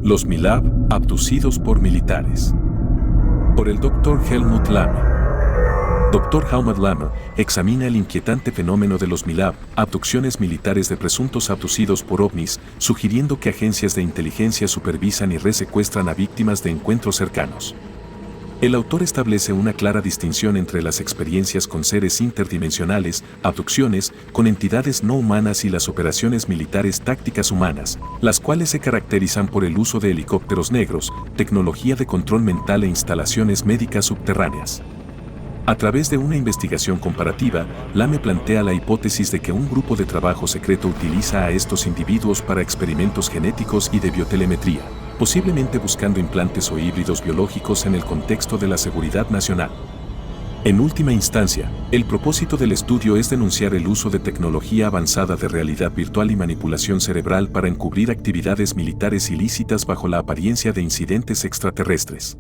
Los MILAB, abducidos por militares. Por el Dr. Helmut Lammer. Dr. Helmut Lammer examina el inquietante fenómeno de los MILAB, abducciones militares de presuntos abducidos por ovnis, sugiriendo que agencias de inteligencia supervisan y resecuestran a víctimas de encuentros cercanos. El autor establece una clara distinción entre las experiencias con seres interdimensionales, abducciones, con entidades no humanas y las operaciones militares tácticas humanas, las cuales se caracterizan por el uso de helicópteros negros, tecnología de control mental e instalaciones médicas subterráneas. A través de una investigación comparativa, Lame plantea la hipótesis de que un grupo de trabajo secreto utiliza a estos individuos para experimentos genéticos y de biotelemetría, posiblemente buscando implantes o híbridos biológicos en el contexto de la seguridad nacional. En última instancia, el propósito del estudio es denunciar el uso de tecnología avanzada de realidad virtual y manipulación cerebral para encubrir actividades militares ilícitas bajo la apariencia de incidentes extraterrestres.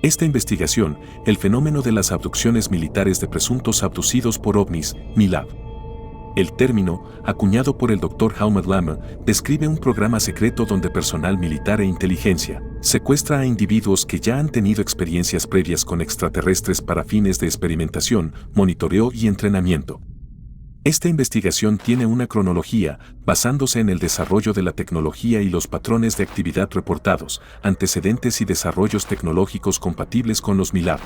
Esta investigación, el fenómeno de las abducciones militares de presuntos abducidos por ovnis, MILAB. El término, acuñado por el Dr. Helmut Lammer, describe un programa secreto donde personal militar e inteligencia secuestra a individuos que ya han tenido experiencias previas con extraterrestres para fines de experimentación, monitoreo y entrenamiento. Esta investigación tiene una cronología, basándose en el desarrollo de la tecnología y los patrones de actividad reportados, antecedentes y desarrollos tecnológicos compatibles con los MILAB.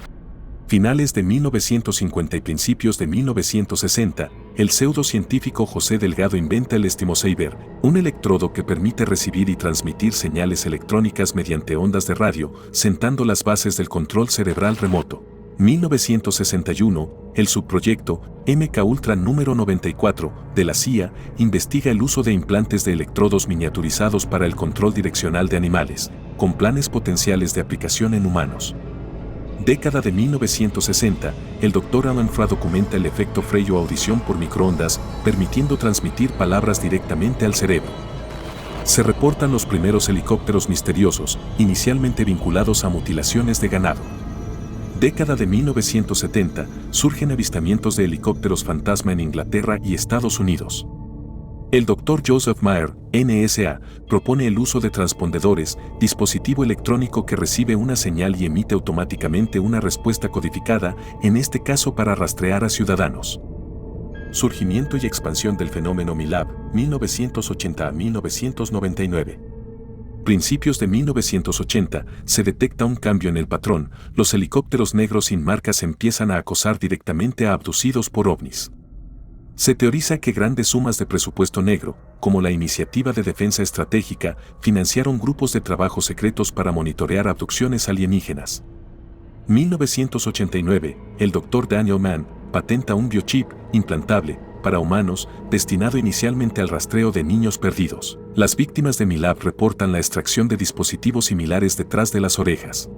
Finales de 1950 y principios de 1960, el pseudocientífico José Delgado inventa el Estimoceiber, un electrodo que permite recibir y transmitir señales electrónicas mediante ondas de radio, sentando las bases del control cerebral remoto. 1961, el subproyecto MKUltra número 94 de la CIA investiga el uso de implantes de electrodos miniaturizados para el control direccional de animales, con planes potenciales de aplicación en humanos. Década de 1960, el Dr. Alan Fra documenta el efecto Freyo-audición por microondas, permitiendo transmitir palabras directamente al cerebro. Se reportan los primeros helicópteros misteriosos, inicialmente vinculados a mutilaciones de ganado. Década de 1970, surgen avistamientos de helicópteros fantasma en Inglaterra y Estados Unidos. El Dr. Joseph Mayer, NSA, propone el uso de transpondedores, dispositivo electrónico que recibe una señal y emite automáticamente una respuesta codificada, en este caso para rastrear a ciudadanos. Surgimiento y expansión del fenómeno MILAB, 1980 a 1999. Principios de 1980, se detecta un cambio en el patrón, los helicópteros negros sin marcas empiezan a acosar directamente a abducidos por ovnis. Se teoriza que grandes sumas de presupuesto negro, como la Iniciativa de Defensa Estratégica, financiaron grupos de trabajo secretos para monitorear abducciones alienígenas. 1989, el Dr. Daniel Mann patenta un biochip implantable para humanos, destinado inicialmente al rastreo de niños perdidos. Las víctimas de MILAB reportan la extracción de dispositivos similares detrás de las orejas.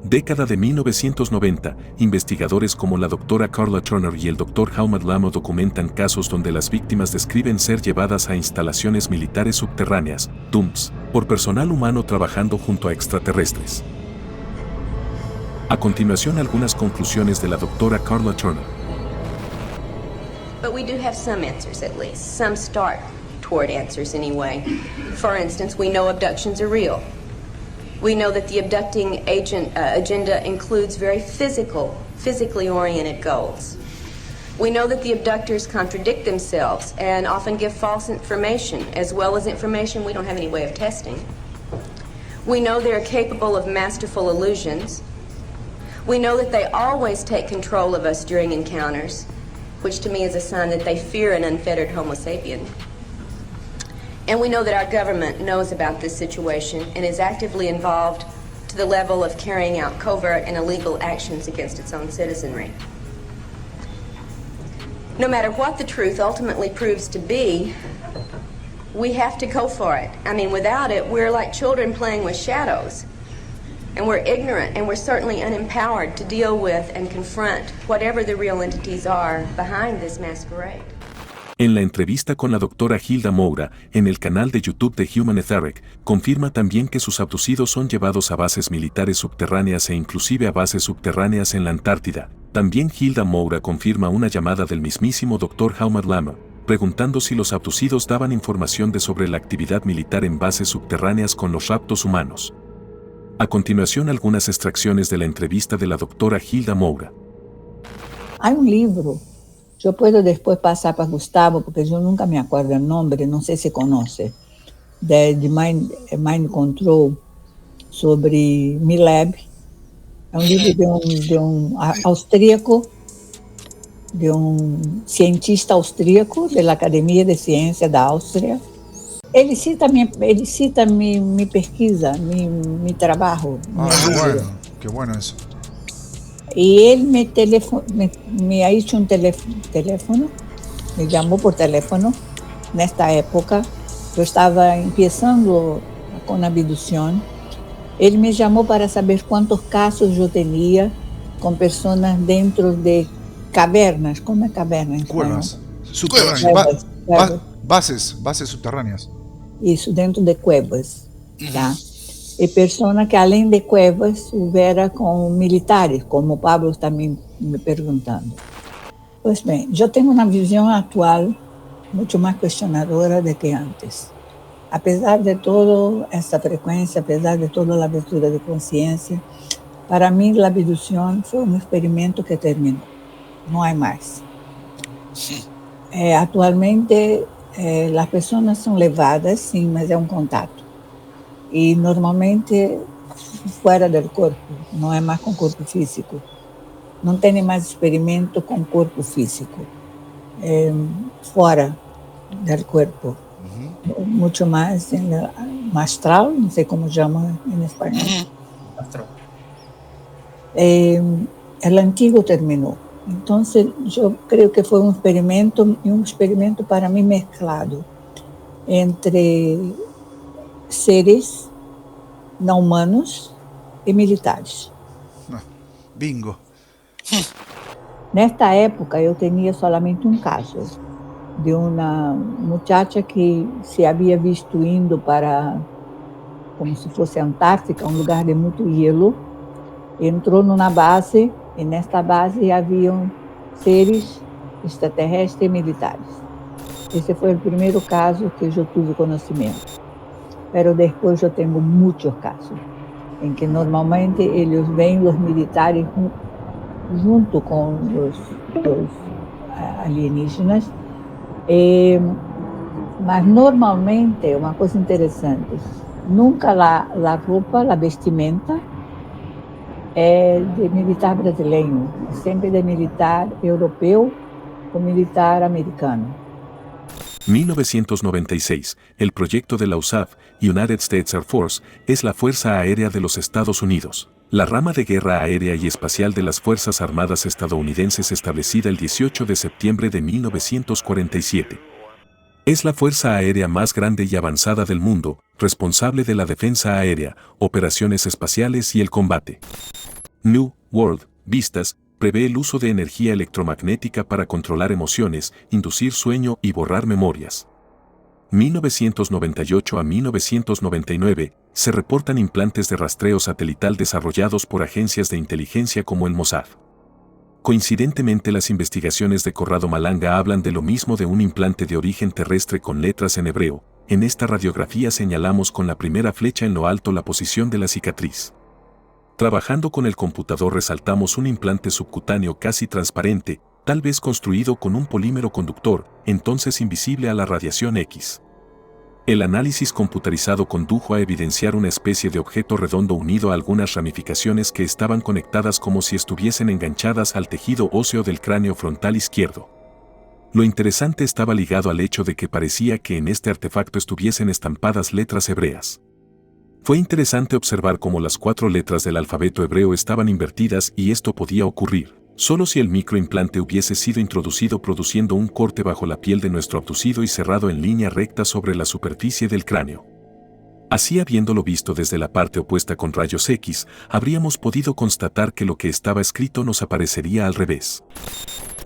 Década de 1990, investigadores como la Dra. Carla Turner y el Dr. Helmut Lammer documentan casos donde las víctimas describen ser llevadas a instalaciones militares subterráneas, DUMBs, por personal humano trabajando junto a extraterrestres. A continuación, algunas conclusiones de la Dra. Carla Turner. But we do have some answers, at least. Some start toward answers anyway. For instance, we know abductions are real. We know that the abducting agenda includes very physically oriented goals. We know that the abductors contradict themselves and often give false information, as well as information we don't have any way of testing. We know they're capable of masterful illusions. We know that they always take control of us during encounters, which to me is a sign that they fear an unfettered Homo sapien. And we know that our government knows about this situation and is actively involved to the level of carrying out covert and illegal actions against its own citizenry. No matter what the truth ultimately proves to be, we have to go for it. I mean, without it, we're like children playing with shadows. And we're ignorant, and we're certainly unempowered to deal with and confront whatever the real entities are behind this masquerade. En la entrevista con la doctora Hilda Moura, en el canal de YouTube de Human Etheric, confirma también que sus abducidos son llevados a bases militares subterráneas e inclusive a bases subterráneas en la Antártida. También Hilda Moura confirma una llamada del mismísimo Dr. Helmut Lammer, preguntando si los abducidos daban información sobre la actividad militar en bases subterráneas con los raptos humanos. A continuación, algunas extracciones de la entrevista de la doctora Hilda Moura. Hay un libro, yo puedo después pasar para Gustavo, porque yo nunca me acuerdo el nombre, no sé si conoce, de Mind Control, sobre Milab. É um livro de um austríaco, de um cientista austríaco da Academia de Ciência da Áustria. Ele cita mi pesquisa, mi trabajo. Qué bueno eso. Y él me ha hecho un teléfono, me llamó por teléfono. Nesta época, eu estava empezando com abdução. Ele me chamou para saber quantos casos eu tinha com pessoas dentro de cavernas. Como é caverna em espanhol? Cuevas. Subterráneas. Cuevas. Bases subterráneas. Isso, dentro de cuevas. Tá? E pessoas que, além de cuevas, houvera com militares, como o Pablo está me perguntando. Pois bem, eu tenho uma visão atual muito mais questionadora do que antes. Apesar de toda essa frequência, apesar de toda a abertura de consciência, para mim, a abdução foi um experimento que terminou. Não há mais. Atualmente, as pessoas são levadas, sim, mas é um contato. E, normalmente, fora do corpo, não é mais com o corpo físico. Não tem mais experimento com o corpo físico. Fora do corpo. Muito mais no astral, não sei como chama em espanhol. Astral. O antigo terminou. Então, eu creio que foi um experimento para mim mesclado entre seres não humanos e militares. Bingo. Nesta época, eu tinha somente um caso de uma muchacha que se havia visto indo para, como se fosse a Antártica, um lugar de muito gelo, entrou numa base, e nesta base haviam seres extraterrestres e militares. Esse foi o primeiro caso que eu tive conhecimento. Mas depois eu tenho muitos casos, em que normalmente eles vêm, os militares, junto com os alienígenas. Mas normalmente, uma coisa interessante, nunca a roupa, a vestimenta é de militar brasileiro, sempre de militar europeu ou militar americano. 1996, el proyecto de la USAF, United States Air Force, es la Fuerza Aérea de los Estados Unidos, la rama de guerra aérea y espacial de las Fuerzas Armadas estadounidenses establecida el 18 de septiembre de 1947. Es la fuerza aérea más grande y avanzada del mundo, responsable de la defensa aérea, operaciones espaciales y el combate. New World, Vistas, prevé el uso de energía electromagnética para controlar emociones, inducir sueño y borrar memorias. 1998 a 1999, se reportan implantes de rastreo satelital desarrollados por agencias de inteligencia como el Mossad. Coincidentemente, las investigaciones de Corrado Malanga hablan de lo mismo de un implante de origen terrestre con letras en hebreo. En esta radiografía señalamos con la primera flecha en lo alto la posición de la cicatriz. Trabajando con el computador resaltamos un implante subcutáneo casi transparente, tal vez construido con un polímero conductor, entonces invisible a la radiación X. El análisis computarizado condujo a evidenciar una especie de objeto redondo unido a algunas ramificaciones que estaban conectadas como si estuviesen enganchadas al tejido óseo del cráneo frontal izquierdo. Lo interesante estaba ligado al hecho de que parecía que en este artefacto estuviesen estampadas letras hebreas. Fue interesante observar cómo las 4 letras del alfabeto hebreo estaban invertidas, y esto podía ocurrir solo si el microimplante hubiese sido introducido produciendo un corte bajo la piel de nuestro abducido y cerrado en línea recta sobre la superficie del cráneo. Así, habiéndolo visto desde la parte opuesta con rayos X, habríamos podido constatar que lo que estaba escrito nos aparecería al revés.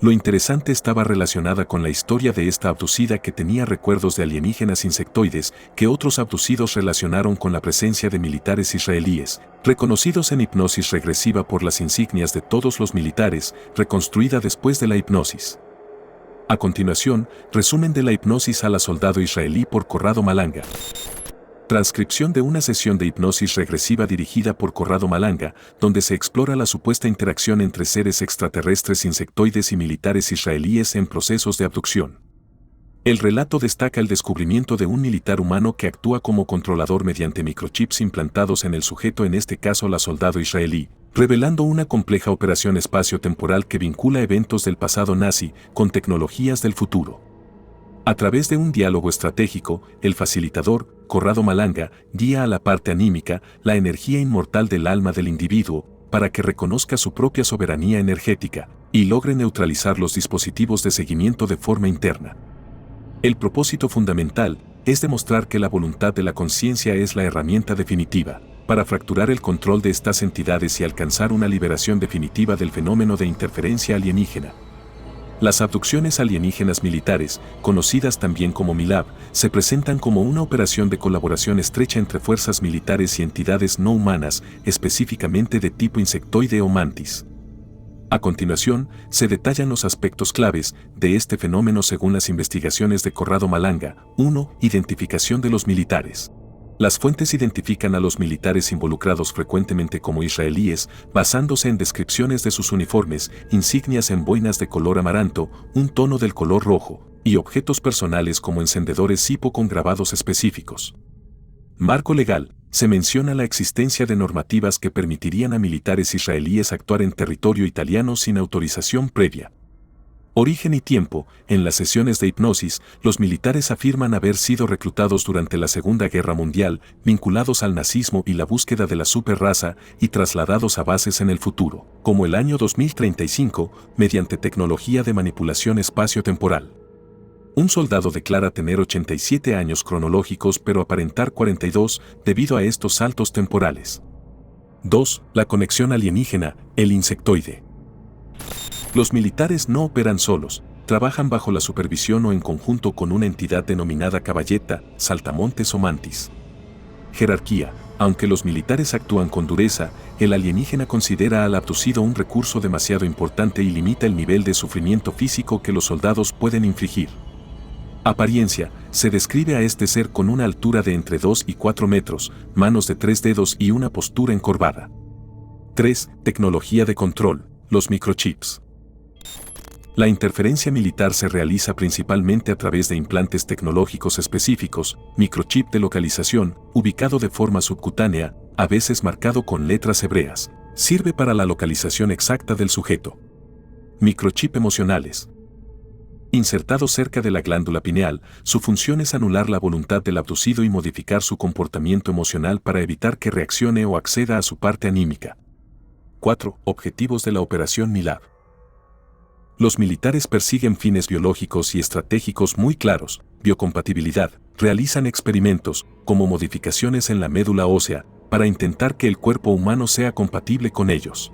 Lo interesante estaba relacionada con la historia de esta abducida, que tenía recuerdos de alienígenas insectoides que otros abducidos relacionaron con la presencia de militares israelíes, reconocidos en hipnosis regresiva por las insignias de todos los militares, reconstruida después de la hipnosis. A continuación, resumen de la hipnosis a la soldado israelí por Corrado Malanga. Transcripción de una sesión de hipnosis regresiva dirigida por Corrado Malanga, donde se explora la supuesta interacción entre seres extraterrestres insectoides y militares israelíes en procesos de abducción. El relato destaca el descubrimiento de un militar humano que actúa como controlador mediante microchips implantados en el sujeto, en este caso la soldado israelí, revelando una compleja operación espacio-temporal que vincula eventos del pasado nazi con tecnologías del futuro. A través de un diálogo estratégico, el facilitador, Corrado Malanga, guía a la parte anímica, la energía inmortal del alma del individuo, para que reconozca su propia soberanía energética y logre neutralizar los dispositivos de seguimiento de forma interna. El propósito fundamental es demostrar que la voluntad de la conciencia es la herramienta definitiva para fracturar el control de estas entidades y alcanzar una liberación definitiva del fenómeno de interferencia alienígena. Las abducciones alienígenas militares, conocidas también como MILAB, se presentan como una operación de colaboración estrecha entre fuerzas militares y entidades no humanas, específicamente de tipo insectoide o mantis. A continuación, se detallan los aspectos claves de este fenómeno según las investigaciones de Corrado Malanga. 1. Identificación de los militares. Las fuentes identifican a los militares involucrados frecuentemente como israelíes, basándose en descripciones de sus uniformes, insignias en boinas de color amaranto, un tono del color rojo, y objetos personales como encendedores Zippo con grabados específicos. Marco legal. Se menciona la existencia de normativas que permitirían a militares israelíes actuar en territorio italiano sin autorización previa. Origen y tiempo. En las sesiones de hipnosis, los militares afirman haber sido reclutados durante la Segunda Guerra Mundial, vinculados al nazismo y la búsqueda de la superraza, y trasladados a bases en el futuro, como el año 2035, mediante tecnología de manipulación espacio-temporal. Un soldado declara tener 87 años cronológicos pero aparentar 42 debido a estos saltos temporales. 2. La conexión alienígena, el insectoide. Los militares no operan solos, trabajan bajo la supervisión o en conjunto con una entidad denominada caballeta, saltamontes o mantis. Jerarquía. Aunque los militares actúan con dureza, el alienígena considera al abducido un recurso demasiado importante y limita el nivel de sufrimiento físico que los soldados pueden infligir. Apariencia. Se describe a este ser con una altura de entre 2 y 4 metros, manos de 3 dedos y una postura encorvada. 3. Tecnología de control, los microchips. La interferencia militar se realiza principalmente a través de implantes tecnológicos específicos, microchip de localización, ubicado de forma subcutánea, a veces marcado con letras hebreas. Sirve para la localización exacta del sujeto. Microchip emocionales. Insertado cerca de la glándula pineal, su función es anular la voluntad del abducido y modificar su comportamiento emocional para evitar que reaccione o acceda a su parte anímica. 4. Objetivos de la operación MILAB. Los militares persiguen fines biológicos y estratégicos muy claros, biocompatibilidad, realizan experimentos, como modificaciones en la médula ósea, para intentar que el cuerpo humano sea compatible con ellos.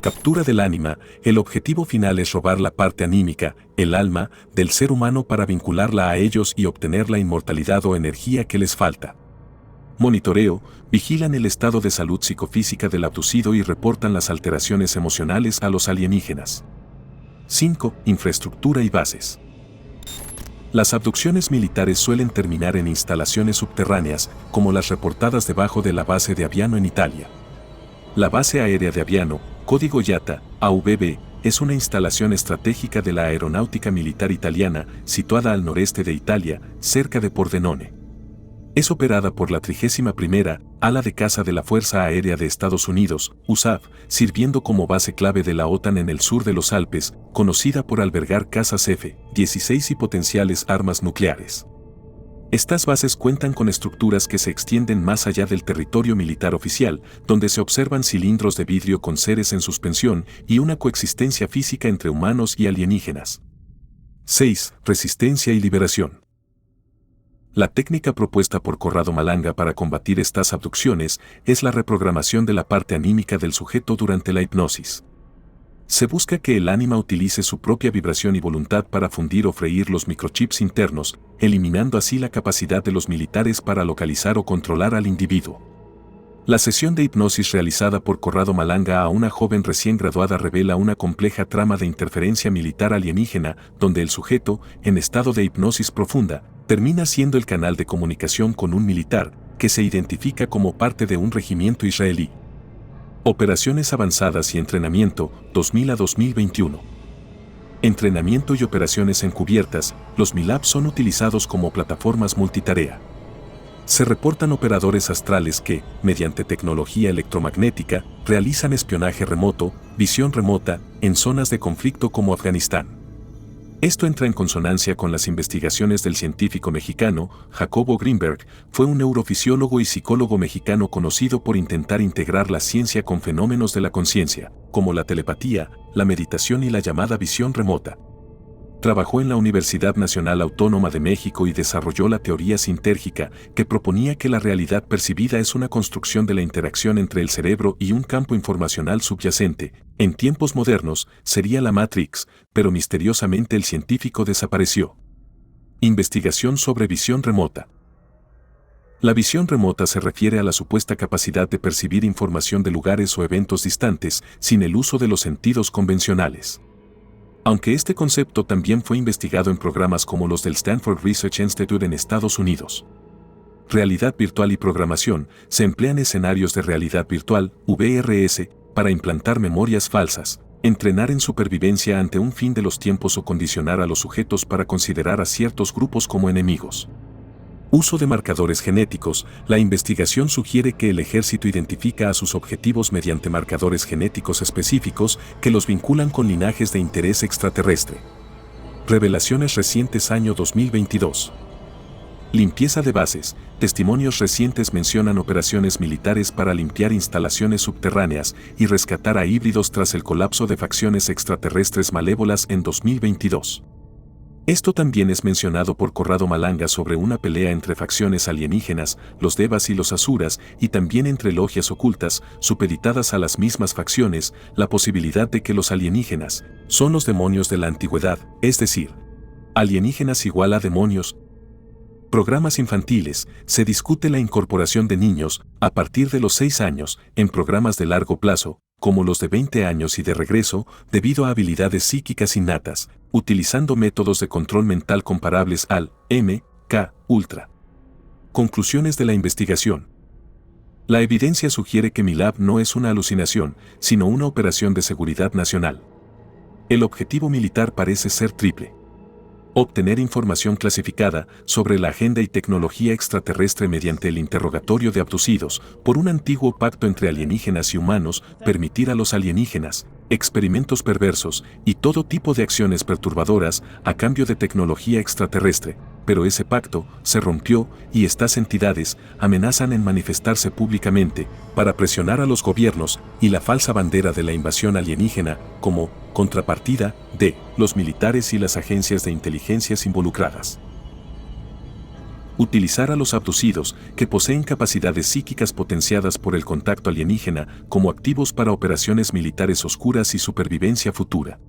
Captura del ánima. El objetivo final es robar la parte anímica, el alma, del ser humano para vincularla a ellos y obtener la inmortalidad o energía que les falta. Monitoreo. Vigilan el estado de salud psicofísica del abducido y reportan las alteraciones emocionales a los alienígenas. 5. Infraestructura y bases. Las abducciones militares suelen terminar en instalaciones subterráneas, como las reportadas debajo de la base de Aviano en Italia. La base aérea de Aviano, código IATA, AVB, es una instalación estratégica de la aeronáutica militar italiana, situada al noreste de Italia, cerca de Pordenone. Es operada por la 31ª Ala de Caza de la Fuerza Aérea de Estados Unidos, USAF, sirviendo como base clave de la OTAN en el sur de los Alpes, conocida por albergar cazas F-16 y potenciales armas nucleares. Estas bases cuentan con estructuras que se extienden más allá del territorio militar oficial, donde se observan cilindros de vidrio con seres en suspensión y una coexistencia física entre humanos y alienígenas. 6. Resistencia y liberación. La técnica propuesta por Corrado Malanga para combatir estas abducciones es la reprogramación de la parte anímica del sujeto durante la hipnosis. Se busca que el ánima utilice su propia vibración y voluntad para fundir o freír los microchips internos, eliminando así la capacidad de los militares para localizar o controlar al individuo. La sesión de hipnosis realizada por Corrado Malanga a una joven recién graduada revela una compleja trama de interferencia militar alienígena, donde el sujeto, en estado de hipnosis profunda, termina siendo el canal de comunicación con un militar, que se identifica como parte de un regimiento israelí. Operaciones avanzadas y entrenamiento, 2000 a 2021. Entrenamiento y operaciones encubiertas, los MILAB son utilizados como plataformas multitarea. Se reportan operadores astrales que, mediante tecnología electromagnética, realizan espionaje remoto, visión remota, en zonas de conflicto como Afganistán. Esto entra en consonancia con las investigaciones del científico mexicano, Jacobo Greenberg, fue un neurofisiólogo y psicólogo mexicano conocido por intentar integrar la ciencia con fenómenos de la conciencia, como la telepatía, la meditación y la llamada visión remota. Trabajó en la Universidad Nacional Autónoma de México y desarrolló la teoría sintérgica, que proponía que la realidad percibida es una construcción de la interacción entre el cerebro y un campo informacional subyacente. En tiempos modernos, sería la Matrix, pero misteriosamente el científico desapareció. Investigación sobre visión remota. La visión remota se refiere a la supuesta capacidad de percibir información de lugares o eventos distantes, sin el uso de los sentidos convencionales. Aunque este concepto también fue investigado en programas como los del Stanford Research Institute en Estados Unidos. Realidad virtual y programación se emplean escenarios de realidad virtual, VRS, para implantar memorias falsas, entrenar en supervivencia ante un fin de los tiempos o condicionar a los sujetos para considerar a ciertos grupos como enemigos. Uso de marcadores genéticos. La investigación sugiere que el ejército identifica a sus objetivos mediante marcadores genéticos específicos que los vinculan con linajes de interés extraterrestre. Revelaciones recientes año 2022. Limpieza de bases. Testimonios recientes mencionan operaciones militares para limpiar instalaciones subterráneas y rescatar a híbridos tras el colapso de facciones extraterrestres malévolas en 2022. Esto también es mencionado por Corrado Malanga sobre una pelea entre facciones alienígenas, los Devas y los Asuras, y también entre logias ocultas, supeditadas a las mismas facciones, la posibilidad de que los alienígenas son los demonios de la antigüedad, es decir, alienígenas igual a demonios. Programas infantiles. Se discute la incorporación de niños, a partir de los 6 años, en programas de largo plazo, como los de 20 años y de regreso, debido a habilidades psíquicas innatas, utilizando métodos de control mental comparables al MK Ultra. Conclusiones de la investigación. La evidencia sugiere que MILAB no es una alucinación, sino una operación de seguridad nacional. El objetivo militar parece ser triple. Obtener información clasificada sobre la agenda y tecnología extraterrestre mediante el interrogatorio de abducidos, por un antiguo pacto entre alienígenas y humanos, permitir a los alienígenas experimentos perversos y todo tipo de acciones perturbadoras a cambio de tecnología extraterrestre, pero ese pacto se rompió y estas entidades amenazan en manifestarse públicamente para presionar a los gobiernos y la falsa bandera de la invasión alienígena como contrapartida de los militares y las agencias de inteligencias involucradas. Utilizar a los abducidos, que poseen capacidades psíquicas potenciadas por el contacto alienígena, como activos para operaciones militares oscuras y supervivencia futura.